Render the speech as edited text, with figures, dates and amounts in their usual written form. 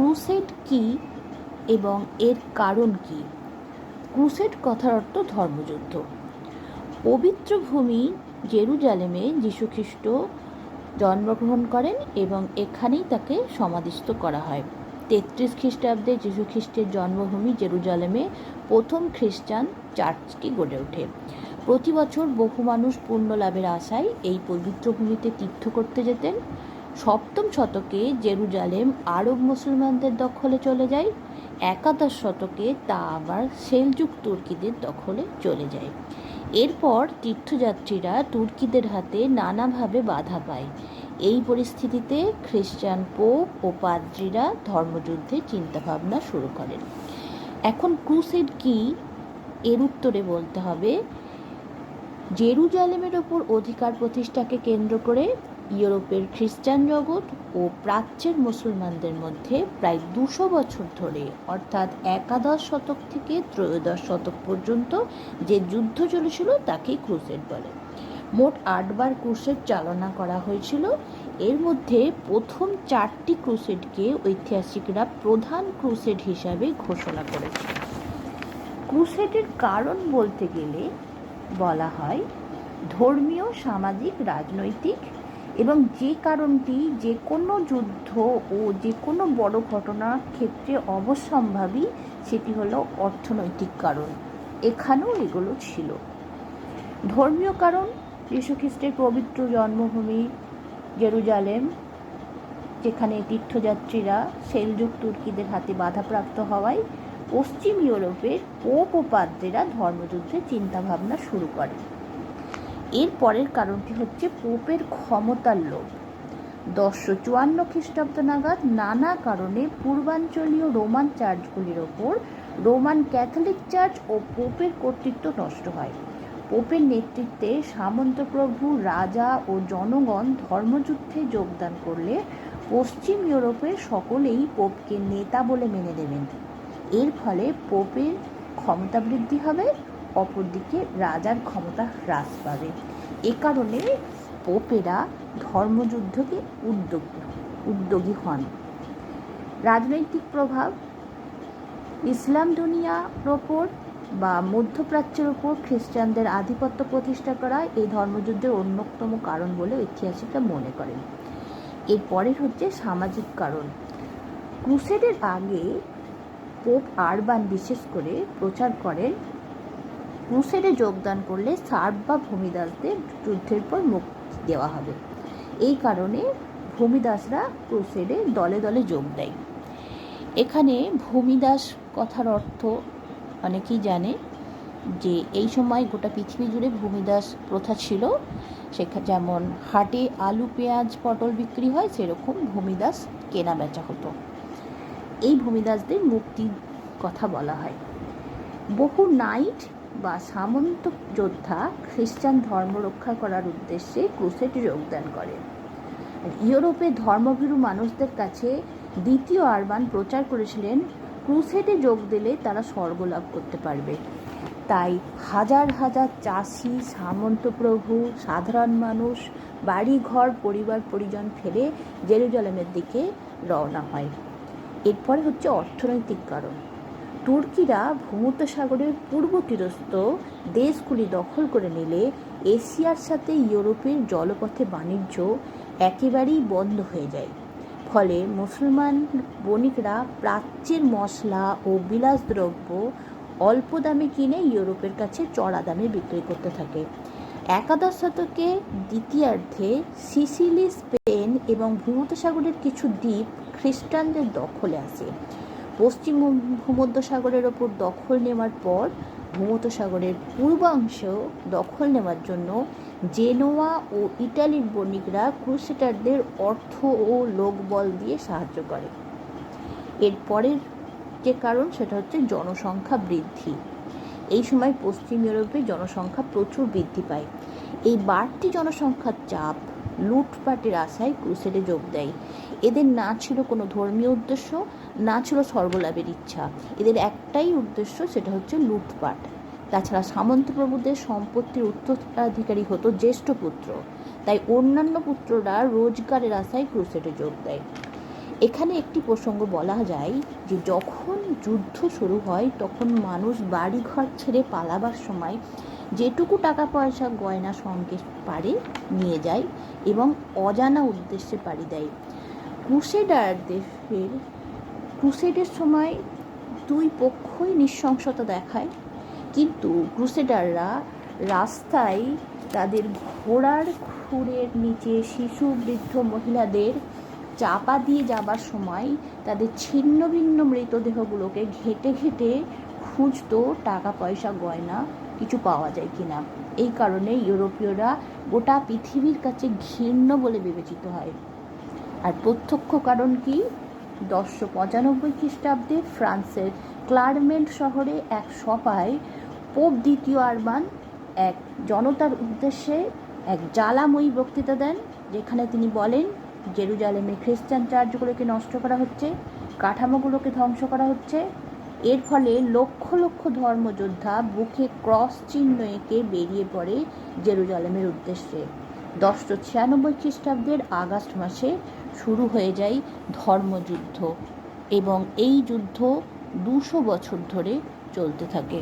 Crusade কি এবং এর কারণ কি? ক্রুসেড কথার অর্থ ধর্মযুদ্ধ। পবিত্র ভূমি জেরুজালেমে যীশুখ্রিস্ট জন্মগ্রহণ করেন এবং এখানেই তাকে সমাধিস্থ করা হয়। 33 খ্রিস্টাব্দে যীশুখ্রিস্টের জন্মভূমি জেরুজালেমে প্রথম খ্রিস্টান চার্চটি গড়ে ওঠে। প্রতি বছর বহু মানুষ পুণ্য লাভের আশায় এই পবিত্র ভূমিতে তীর্থ করতে যেতেন। 7ম শতকে জেরুজালেম আরব মুসলমানদের দখলে চলে যায়। 11 শতকে তা আবার সেলজুক তুর্কিদের দখলে চলে যায়। এরপর তীর্থযাত্রীরা তুর্কিদের হাতে নানাভাবে বাধা পায়। এই পরিস্থিতিতে খ্রিস্টান পোপ ও পাদ্রীরা ধর্মযুদ্ধের চিন্তাভাবনা শুরু করেন। এখন ক্রুসেড কি, এর উত্তরে বলতে হবে, জেরুজালেমের ওপর অধিকার প্রতিষ্ঠাকে কেন্দ্র করে ইউরোপের খ্রিস্টান জগৎ ও প্রাচ্যের মুসলমানদের মধ্যে প্রায় 200 বছর ধরে, অর্থাৎ 11 শতক থেকে 13 শতক পর্যন্ত যে যুদ্ধ চলেছিল তাকেই ক্রুসেড বলে। মোট 8 বার ক্রুসেড চালনা করা হয়েছিল। এর মধ্যে প্রথম 4টি ক্রুসেডকে ঐতিহাসিকরা প্রধান ক্রুসেড হিসাবে ঘোষণা করেছে। ক্রুসেডের কারণ বলতে গেলে বলা হয় ধর্মীয়, সামাজিক, রাজনৈতিক, এবং যে কারণটি যে কোনো যুদ্ধ ও যে কোনো বড় ঘটনার ক্ষেত্রে অবশ্যম্ভাবী, সেটি হলো অর্থনৈতিক কারণ। এখানেও এগুলো ছিল। ধর্মীয় কারণ, যীশুখ্রিস্টের পবিত্র জন্মভূমি জেরুজালেম, যেখানে তীর্থযাত্রীরা সেলজুক তুর্কিদের হাতে বাধাপ্রাপ্ত হওয়ায় পশ্চিম ইউরোপের পোপ ও পাদ্রীরা ধর্মযুদ্ধের চিন্তাভাবনা শুরু করে। এর পরের কারণটি হচ্ছে পোপের ক্ষমতার লোভ। 1054 খ্রিস্টাব্দ নাগাদ নানা কারণে পূর্বাঞ্চলীয় রোমান চার্চগুলির ওপর রোমান ক্যাথলিক চার্চ ও পোপের কর্তৃত্ব নষ্ট হয়। পোপের নেতৃত্বে সামন্তপ্রভু, রাজা ও জনগণ ধর্মযুদ্ধে যোগদান করলে পশ্চিম ইউরোপের সকলেই পোপকে নেতা বলে মেনে নেবেন। এর ফলে পোপের ক্ষমতা বৃদ্ধি হবে, অপরদিকে রাজার ক্ষমতা হ্রাস পাবে। এ কারণে পোপেরা ধর্মযুদ্ধকে উদ্যোগী হন। রাজনৈতিক প্রভাব, ইসলাম দুনিয়ার ওপর বা মধ্যপ্রাচ্যের ওপর খ্রিস্টানদের আধিপত্য প্রতিষ্ঠা করা এই ধর্মযুদ্ধের অন্যতম কারণ বলে ঐতিহাসিকরা মনে করেন। এরপরের হচ্ছে সামাজিক কারণ। ক্রুসেডের আগে পোপ আরবান বিশেষ করে প্রচার করেন ক্রুসেডে যোগদান করলে সার্ব বা ভূমিদাসদের যুদ্ধের পর মুক্তি দেওয়া হবে। এই কারণে ভূমিদাসরা ক্রুসেডে দলে দলে যোগ দেয়। এখানে ভূমিদাস কথার অর্থ অনেকেই জানে যে এই সময় গোটা পৃথিবী জুড়ে ভূমিদাস প্রথা ছিল। সেখানে যেমন হাটে আলু, পেঁয়াজ, পটল বিক্রি হয়, সেরকম ভূমিদাস কেনা বেচা হতো। এই ভূমিদাসদের মুক্তির কথা বলা হয়। বহু নাইট বা সামন্ত যোদ্ধা খ্রিস্টান ধর্ম রক্ষা করার উদ্দেশ্যে ক্রুসেডে যোগদান করে। ইউরোপে ধর্মভীরু মানুষদের কাছে দ্বিতীয় আরবান প্রচার করেছিলেন ক্রুসেডে যোগ দিলে তারা স্বর্গ লাভ করতে পারবে। তাই হাজার হাজার চাষি, সামন্তপ্রভু, সাধারণ মানুষ বাড়িঘর, পরিবার পরিজন ফেলে জেরুজালেমের দিকে রওনা হয়। এরপরে হচ্ছে অর্থনৈতিক কারণ। তুর্কিরা ভূমধ্যসাগরের পূর্ব তীরস্থ দেশগুলি দখল করে নিলে এশিয়ার সাথে ইউরোপের জলপথে বাণিজ্য একেবারেই বন্ধ হয়ে যায়। ফলে মুসলমান বণিকরা প্রাচ্যের মশলা ও বিলাসদ্রব্য অল্প দামে কিনে ইউরোপের কাছে চড়া দামে বিক্রি করতে থাকে। 11 শতকে দ্বিতীয়ার্ধে সিসিলি, স্পেন এবং ভূমধ্যসাগরের কিছু দ্বীপ খ্রিস্টানদের দখলে আসে। পশ্চিম ভূমধ্যসাগরের ওপর দখল নেওয়ার পর ভূমধ্যসাগরের পূর্বাংশ দখল নেওয়ার জন্য জেনোয়া ও ইটালির বণিকরা ক্রুসেডারদের অর্থ ও লোকবল দিয়ে সাহায্য করে। এরপরের যে কারণ সেটা হচ্ছে জনসংখ্যা বৃদ্ধি। এই সময় পশ্চিম ইউরোপে জনসংখ্যা প্রচুর বৃদ্ধি পায়। এই বাড়তি জনসংখ্যার চাপ লুটপাটের আশায় ক্রুসেডে যোগ দেয়। এদের না ছিল কোনো ধর্মীয় উদ্দেশ্য, না ছিল স্বর্গলাভের ইচ্ছা। এদের একটাই উদ্দেশ্য, সেটা হচ্ছে লুটপাট। তাছাড়া সামন্তপ্রভুদের সম্পত্তির উত্তরাধিকারী হতো জ্যেষ্ঠ পুত্র, তাই অন্যান্য পুত্ররা রোজগারের আশায় ক্রুসেডে যোগ দেয়। এখানে একটি প্রসঙ্গ বলা যায় যে যখন যুদ্ধ শুরু হয় তখন মানুষ বাড়িঘর ছেড়ে পালাবার সময় যেটুকু টাকা পয়সা গয়না সঙ্গে পারে নিয়ে যায় এবং অজানা উদ্দেশ্যে পাড়ি দেয়। ক্রুসেডের সময় দুই পক্ষই নৃশংসতা দেখায়, কিন্তু ক্রুসেডাররা রাস্তায় তাদের ঘোড়ার খুরের নিচে শিশু বৃদ্ধ মহিলাদের চাপা দিয়ে যাবার সময় তাদের ছিন্ন ভিন্ন মৃতদেহগুলোকে ঘেঁটে ঘেঁটে খুঁজতো টাকা পয়সা গয়না কিছু পাওয়া যায় কিনা। এই কারণে ইউরোপীয়রা গোটা পৃথিবীর কাছে ঘৃণ্য বলে বিবেচিত হয়। আর প্রত্যক্ষ কারণ কি? 1095 খ্রিস্টাব্দে ফ্রান্সের ক্লারমেন্ট শহরে এক সভায় পোপ দ্বিতীয় আরবান এক জনতার উদ্দেশ্যে এক জ্বালাময়ী বক্তৃতা দেন, যেখানে তিনি বলেন জেরুজালেমে খ্রিস্টান চার্চগুলোকে নষ্ট করা হচ্ছে, কাঠামোগুলোকে ধ্বংস করা হচ্ছে। এর ফলে লক্ষ লক্ষ ধর্মযোদ্ধা বুকে ক্রস চিহ্ন এঁকে বেরিয়ে পড়ে জেরুজালেমের উদ্দেশ্যে। 1096 খ্রিস্টাব্দের আগস্ট মাসে শুরু হয়ে যায় ধর্মযুদ্ধ এবং এই যুদ্ধ 200 বছর ধরে চলতে থাকে।